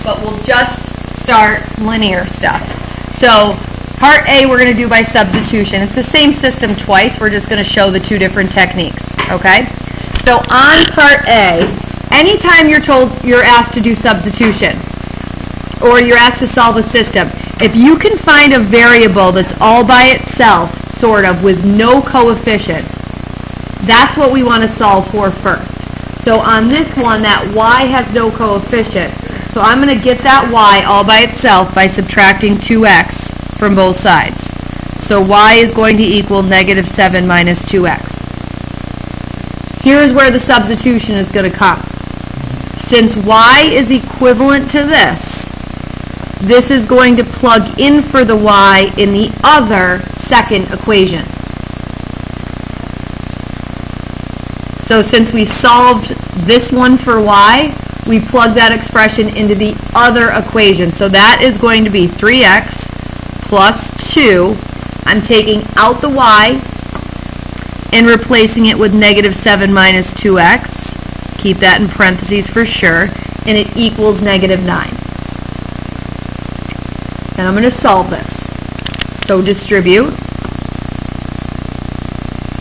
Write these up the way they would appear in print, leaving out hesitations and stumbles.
but we'll just start linear stuff. So part A we're going to do by substitution. It's the same system twice. We're just going to show the two different techniques, okay? So on part A, anytime you're asked to do substitution or you're asked to solve a system, if you can find a variable that's all by itself, sort of, with no coefficient, that's what we want to solve for first. So on this one, that y has no coefficient. So I'm going to get that y all by itself by subtracting 2x from both sides. So y is going to equal negative 7 minus 2x. Here's where the substitution is going to come. Since y is equivalent to this is going to plug in for the y in the other second equation. So since we solved this one for y, we plug that expression into the other equation. So that is going to be 3x plus 2. I'm taking out the y and replacing it with negative 7 minus 2x. Keep that in parentheses for sure. And it equals negative 9. And I'm going to solve this. So distribute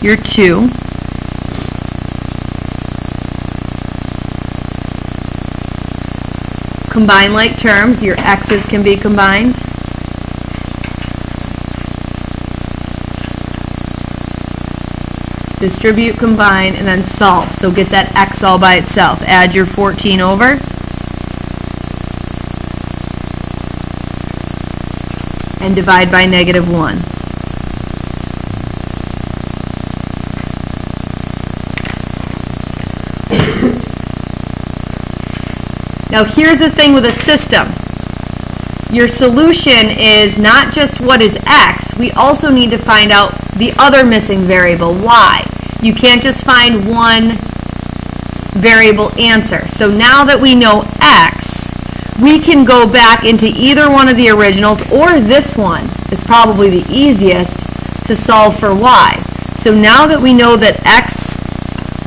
your 2. Combine like terms. Your x's can be combined. Distribute, combine, and then solve. So get that x all by itself. Add your 14 over. And divide by negative 1. Now here's the thing with a system. Your solution is not just what is x, we also need to find out the other missing variable, y. You can't just find one variable answer. So now that we know x, we can go back into either one of the originals, or this one is probably the easiest to solve for y. So now that we know that x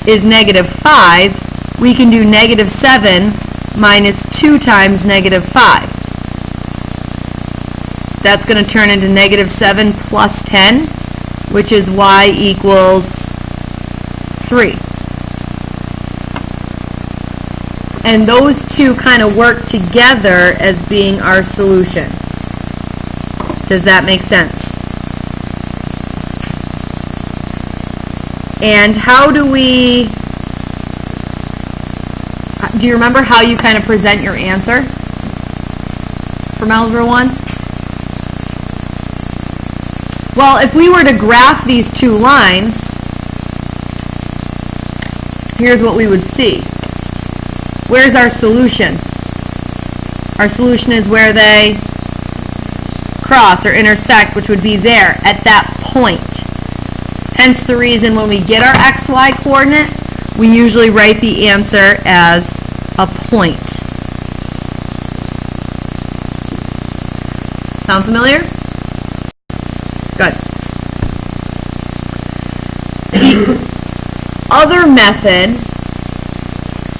is negative 5, we can do negative 7 minus 2 times negative 5. That's going to turn into negative 7 plus 10, which is y equals 3. And those two kind of work together as being our solution. Does that make sense? And how do you remember how you kind of present your answer from Algebra 1? Well, if we were to graph these two lines, here's what we would see. Where's our solution? Our solution is where they cross or intersect, which would be there at that point. Hence the reason when we get our xy coordinate, we usually write the answer as a point. Sound familiar? Good. The other method,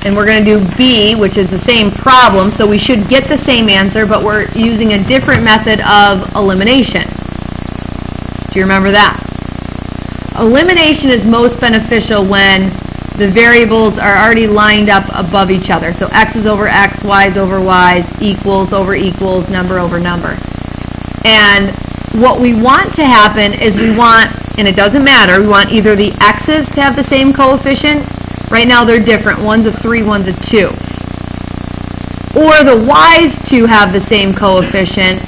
and we're going to do B, which is the same problem, so we should get the same answer, but we're using a different method of elimination. Do you remember that? Elimination is most beneficial when the variables are already lined up above each other. So x is over x, y is over y, equals over equals, number over number. And what we want to happen is we want, and it doesn't matter, we want either the x's to have the same coefficient. Right now they're different. One's a 3, one's a 2. Or the y's to have the same coefficient,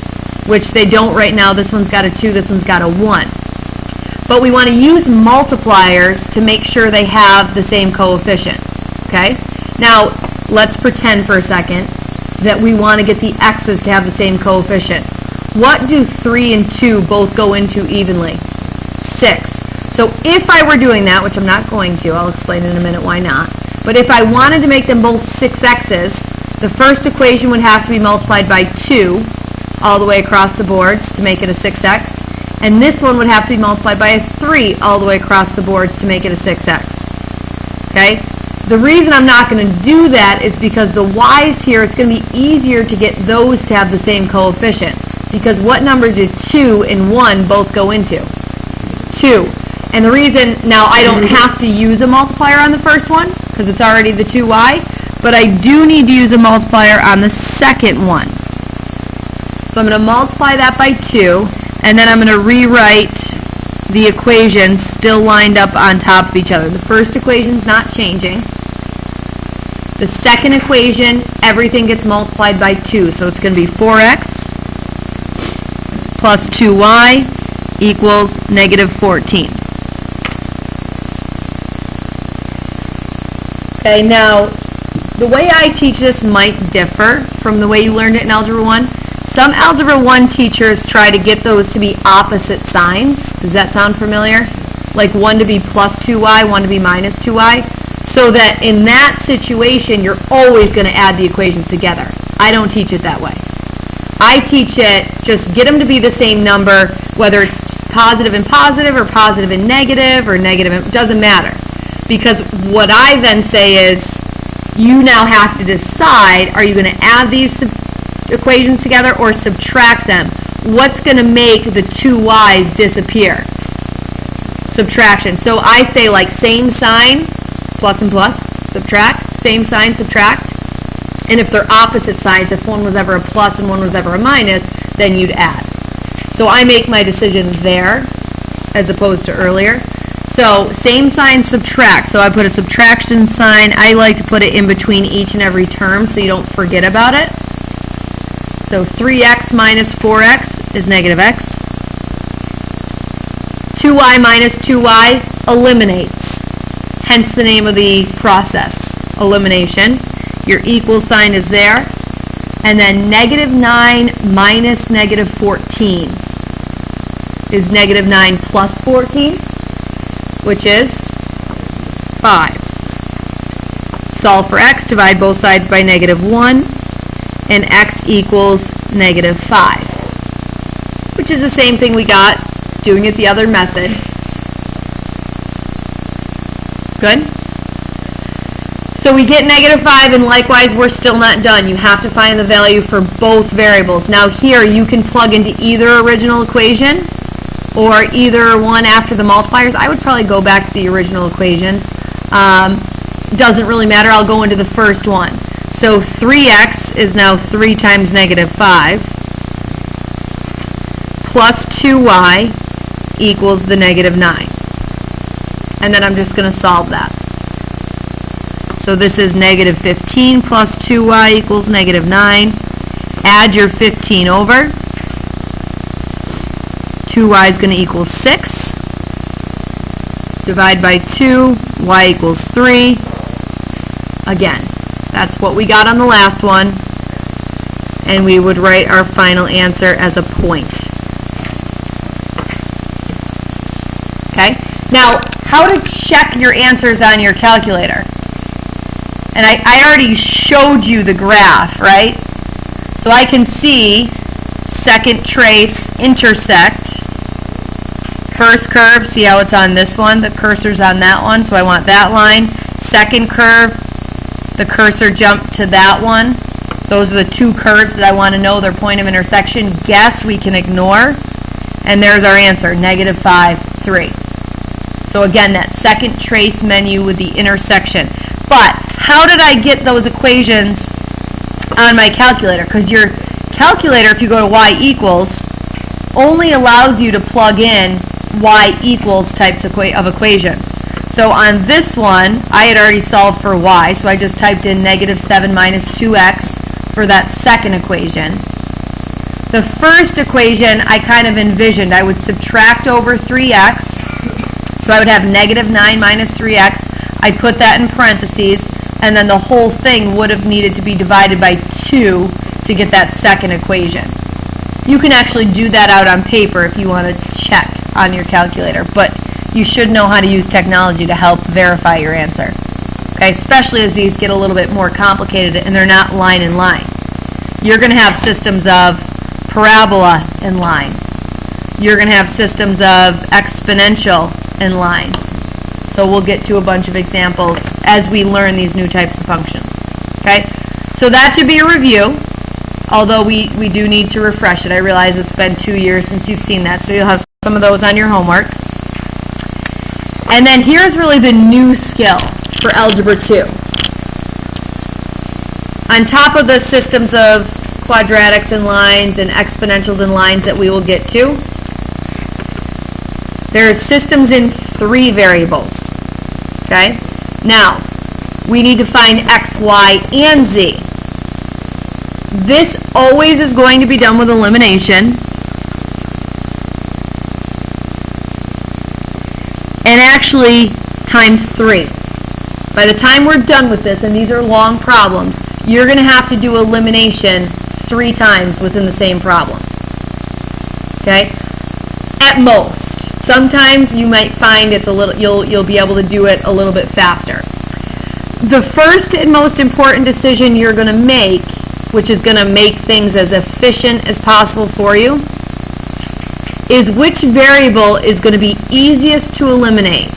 which they don't right now. This one's got a 2, this one's got a 1. But we want to use multipliers to make sure they have the same coefficient. Okay? Now, let's pretend for a second that we want to get the x's to have the same coefficient. What do 3 and 2 both go into evenly? 6. So if I were doing that, which I'm not going to, I'll explain in a minute why not, but if I wanted to make them both 6x's, the first equation would have to be multiplied by 2 all the way across the boards to make it a 6x. And this one would have to be multiplied by a 3 all the way across the boards to make it a 6x. Okay? The reason I'm not going to do that is because the y's here, it's going to be easier to get those to have the same coefficient. Because what number did 2 and 1 both go into? 2. And the reason, now I don't have to use a multiplier on the first one, because it's already the 2y, but I do need to use a multiplier on the second one. So I'm going to multiply that by 2, and then I'm going to rewrite the equations still lined up on top of each other. The first equation's not changing. The second equation, everything gets multiplied by 2. So it's going to be 4x plus 2y equals negative 14. Okay, now the way I teach this might differ from the way you learned it in Algebra 1. Some Algebra 1 teachers try to get those to be opposite signs. Does that sound familiar? Like 1 to be plus 2y, 1 to be minus 2y. So that in that situation, you're always going to add the equations together. I don't teach it that way. I teach it, just get them to be the same number, whether it's positive and positive, or positive and negative, or negative, it doesn't matter. Because what I then say is, you now have to decide, are you going to add these equations together or subtract them? What's going to make the 2y's disappear? Subtraction. So I say like same sign, plus and plus, subtract, same sign, subtract. And if they're opposite sides, if one was ever a plus and one was ever a minus, then you'd add. So I make my decision there as opposed to earlier. So same sign, subtract. So I put a subtraction sign. I like to put it in between each and every term so you don't forget about it. So 3x minus 4x is negative x. 2y minus 2y eliminates. Hence the name of the process, elimination. Your equal sign is there. And then negative 9 minus negative 14 is negative 9 plus 14, which is 5. Solve for x, divide both sides by negative 1, and x equals negative 5, which is the same thing we got doing it the other method. Good? So we get negative 5, and likewise, we're still not done. You have to find the value for both variables. Now here, you can plug into either original equation or either one after the multipliers. I would probably go back to the original equations. Doesn't really matter. I'll go into the first one. So 3x is now 3 times negative 5 plus 2y equals the negative 9. And then I'm just going to solve that. So this is negative 15 plus 2y equals negative 9. Add your 15 over. 2y is going to equal 6. Divide by 2, y equals 3. Again, that's what we got on the last one. And we would write our final answer as a point. Okay? Now, how to check your answers on your calculator? And I already showed you the graph, right? So I can see second trace intersect. First curve, see how it's on this one? The cursor's on that one, so I want that line. Second curve, the cursor jumped to that one. Those are the two curves that I want to know their point of intersection. Guess we can ignore. And there's our answer, negative 5, 3. So again, that second trace menu with the intersection. But how did I get those equations on my calculator? Because your calculator, if you go to y equals, only allows you to plug in y equals types of equations. So on this one, I had already solved for y, so I just typed in negative 7 minus 2x for that second equation. The first equation I kind of envisioned. I would subtract over 3x, so I would have negative 9 minus 3x. I put that in parentheses, and then the whole thing would have needed to be divided by 2 to get that second equation. You can actually do that out on paper if you want to check on your calculator, but you should know how to use technology to help verify your answer. Okay, especially as these get a little bit more complicated and they're not line in line. You're going to have systems of parabola in line. You're going to have systems of exponential in line. So we'll get to a bunch of examples as we learn these new types of functions. Okay? So that should be a review, although we do need to refresh it. I realize it's been 2 years since you've seen that, so you'll have some of those on your homework. And then here's really the new skill for Algebra 2. On top of the systems of quadratics and lines and exponentials and lines that we will get to, there are systems in 3 variables. Okay? Now, we need to find x, y, and z. This always is going to be done with elimination. And actually, times 3. By the time we're done with this, and these are long problems, you're going to have to do elimination 3 times within the same problem. Okay? At most. Sometimes you might find it's a little, you'll be able to do it a little bit faster. The first and most important decision you're going to make, which is going to make things as efficient as possible for you, is which variable is going to be easiest to eliminate.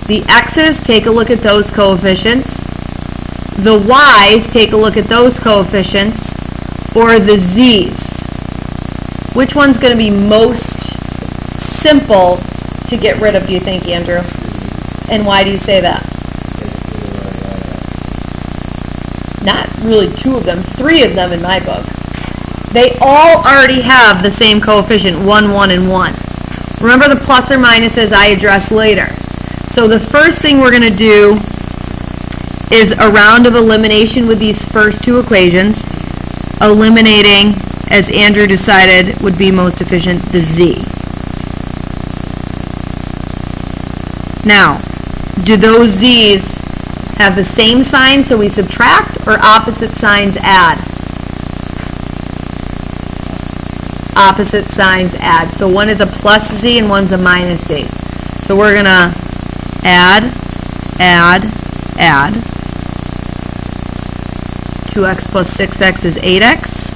The x's, take a look at those coefficients. The y's, take a look at those coefficients. Or the z's. Which one's going to be most simple to get rid of, do you think, Andrew? And why do you say that? Not really 2 of them, 3 of them in my book. They all already have the same coefficient, 1, 1, and 1. Remember the plus or minuses I address later. So the first thing we're going to do is a round of elimination with these first 2 equations, eliminating, as Andrew decided would be most efficient, the z. Now, do those z's have the same sign, so we subtract, or opposite signs add? Opposite signs add. So one is a plus z and one's a minus z. So we're going to add. 2x plus 6x is 8x.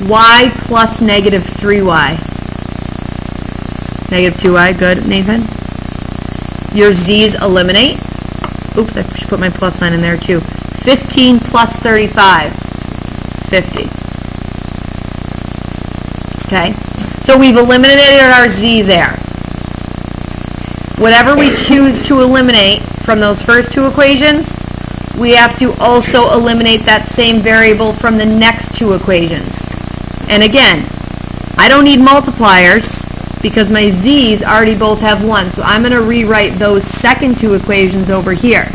Y plus negative 3y. Negative 2y, good, Nathan. Your z's eliminate. Oops, I should put my plus sign in there too. 15 plus 35, 50. Okay, so we've eliminated our z there. Whatever we choose to eliminate from those first 2 equations, we have to also eliminate that same variable from the next 2 equations. And again, I don't need multipliers because my z's already both have 1. So I'm going to rewrite those second 2 equations over here.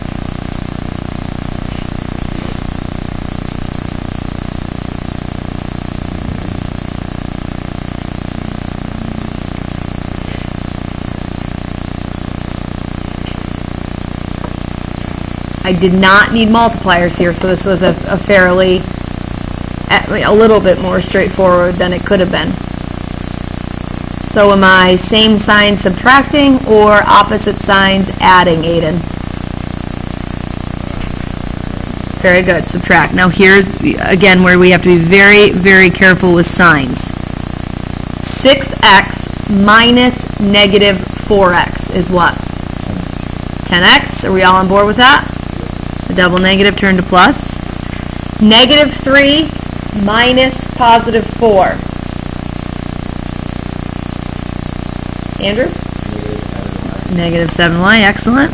I did not need multipliers here, so this was a fairly, a little bit more straightforward than it could have been. So am I same sign subtracting or opposite signs adding, Aiden? Very good, subtract. Now here's, again, where we have to be very, very careful with signs. 6x minus negative 4x is what? 10x, are we all on board with that? The double negative turned to plus. Negative 3 minus positive 4. Andrew? Negative 7y, excellent.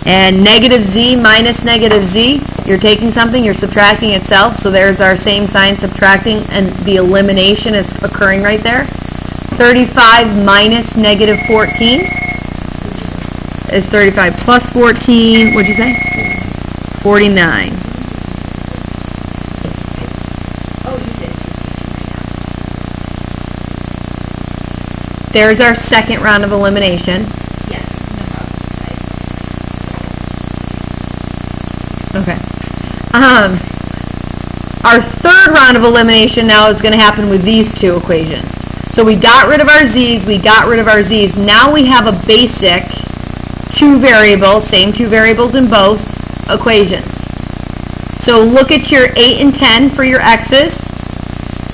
And negative z minus negative z, you're taking something, you're subtracting itself, so there's our same sign subtracting, and the elimination is occurring right there. 35 minus negative 14 is 35 plus 14, what'd you say? 49. Oh, you did. There's our second round of elimination. Yes, no problem. Okay. Our third round of elimination now is going to happen with these 2 equations. So we got rid of our z's, we got rid of our z's. Now we have a basic 2 variables, same 2 variables in both equations. So look at your 8 and 10 for your x's,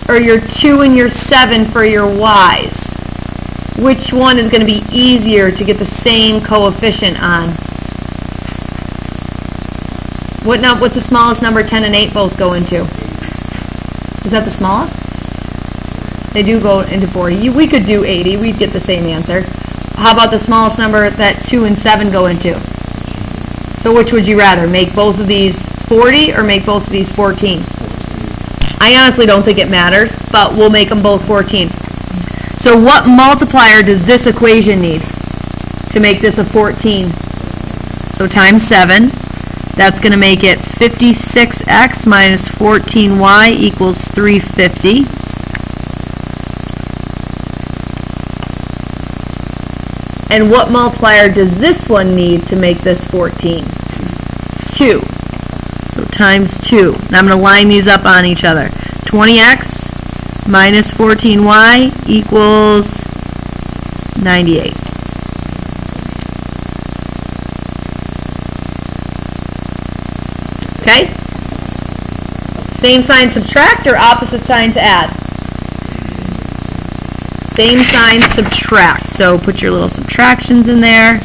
or your 2 and your 7 for your y's. which one is going to be easier to get the same coefficient on? What's the smallest number 10 and 8 both go into? Is that the smallest? They do go into 40. We could do 80. We'd get the same answer. How about the smallest number that 2 and 7 go into? So which would you rather? Make both of these 40 or make both of these 14? I honestly don't think it matters, but we'll make them both 14. So what multiplier does this equation need to make this a 14? So times 7. That's going to make it 56x minus 14y equals 350. And what multiplier does this one need to make this 14? 2. So times 2. Now I'm going to line these up on each other. 20x minus 14y equals 98. Okay? Same sign subtract or opposite sign to add? Same sign subtract. So put your little subtractions in there.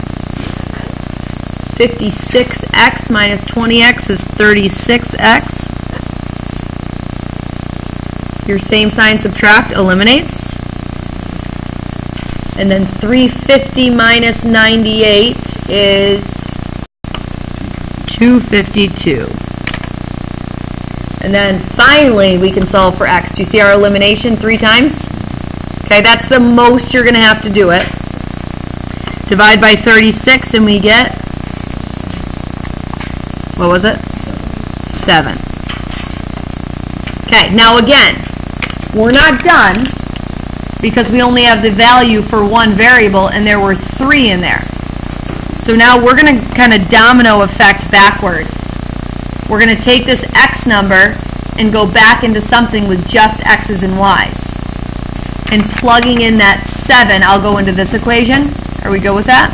56x minus 20x is 36x. Your same sign subtract eliminates. And then 350 minus 98 is 252. And then finally we can solve for x. Do you see our elimination 3 times? Okay, that's the most you're going to have to do it. Divide by 36 and we get, what was it? 7. Okay, now again, we're not done because we only have the value for one variable and there were 3 in there. So now we're going to kind of domino effect backwards. We're going to take this x number and go back into something with just x's and y's. And plugging in that 7, I'll go into this equation. Are we good with that?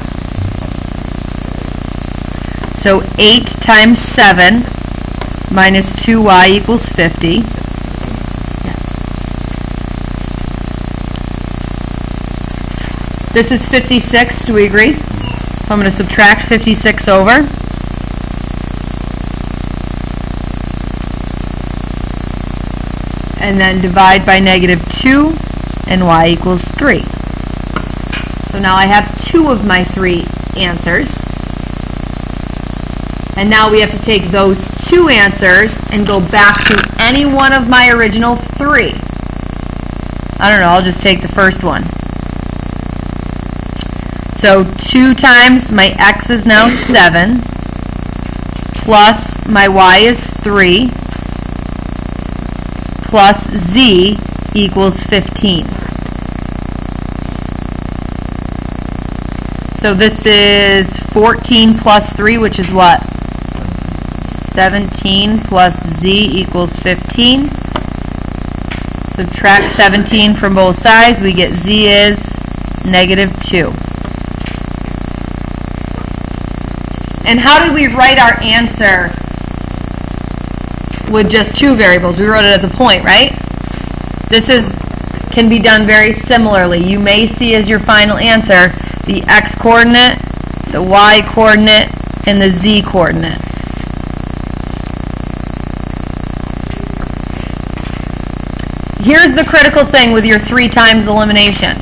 So 8 times 7 minus 2y equals 50. This is 56, do we agree? So I'm going to subtract 56 over. And then divide by negative 2, and y equals 3. So now I have 2 of my 3 answers. And now we have to take those 2 answers and go back to any one of my original 3. I don't know, I'll just take the first one. So 2 times my x is now 7, plus my y is 3, plus z equals 15. So this is 14 plus 3, which is what? 17 plus z equals 15. Subtract 17 from both sides, we get z is negative 2. And how did we write our answer with just 2 variables? We wrote it as a point, right? This can be done very similarly. You may see as your final answer the x coordinate, the y coordinate, and the z coordinate. Here's the critical thing with your 3 times elimination.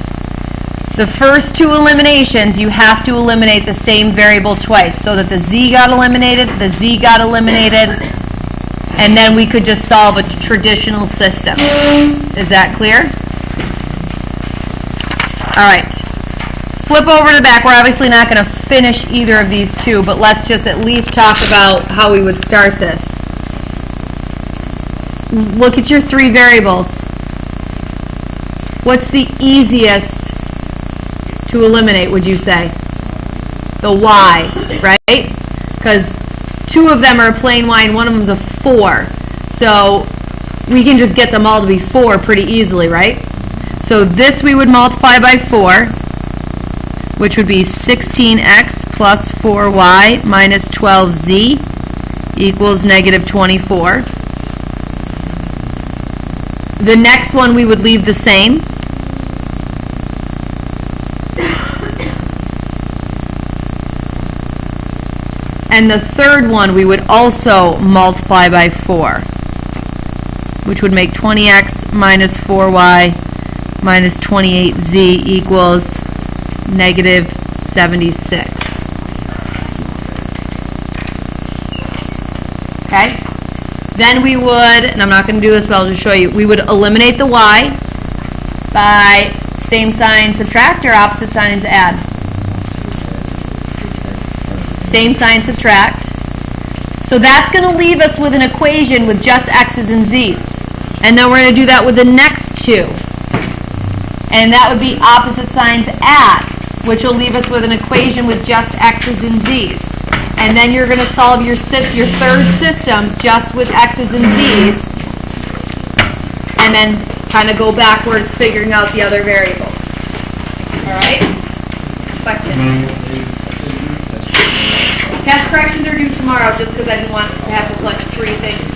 The first 2 eliminations, you have to eliminate the same variable twice, so that the z got eliminated, the z got eliminated, and then we could just solve a traditional system. Is that clear? All right. Flip over to the back. We're obviously not going to finish either of these 2, but let's just at least talk about how we would start this. Look at your 3 variables. What's the easiest to eliminate, would you say? The y, right? Because 2 of them are a plain y and one of them is a 4. So we can just get them all to be 4 pretty easily, right? So this we would multiply by 4, which would be 16x plus 4y minus 12z equals negative 24. The next one we would leave the same. And the third one, we would also multiply by 4, which would make 20x minus 4y minus 28z equals negative 76. Okay? Then we would, and I'm not going to do this, but I'll just show you, we would eliminate the y by same sign subtract or opposite signs add? Same sign subtract. So that's going to leave us with an equation with just x's and z's. And then we're going to do that with the next two. And that would be opposite signs add, which will leave us with an equation with just x's and z's. And then you're going to solve your third system just with x's and z's. And then kind of go backwards figuring out the other variables. All right? Question? Test corrections are due tomorrow just because I didn't want to have to collect 3 things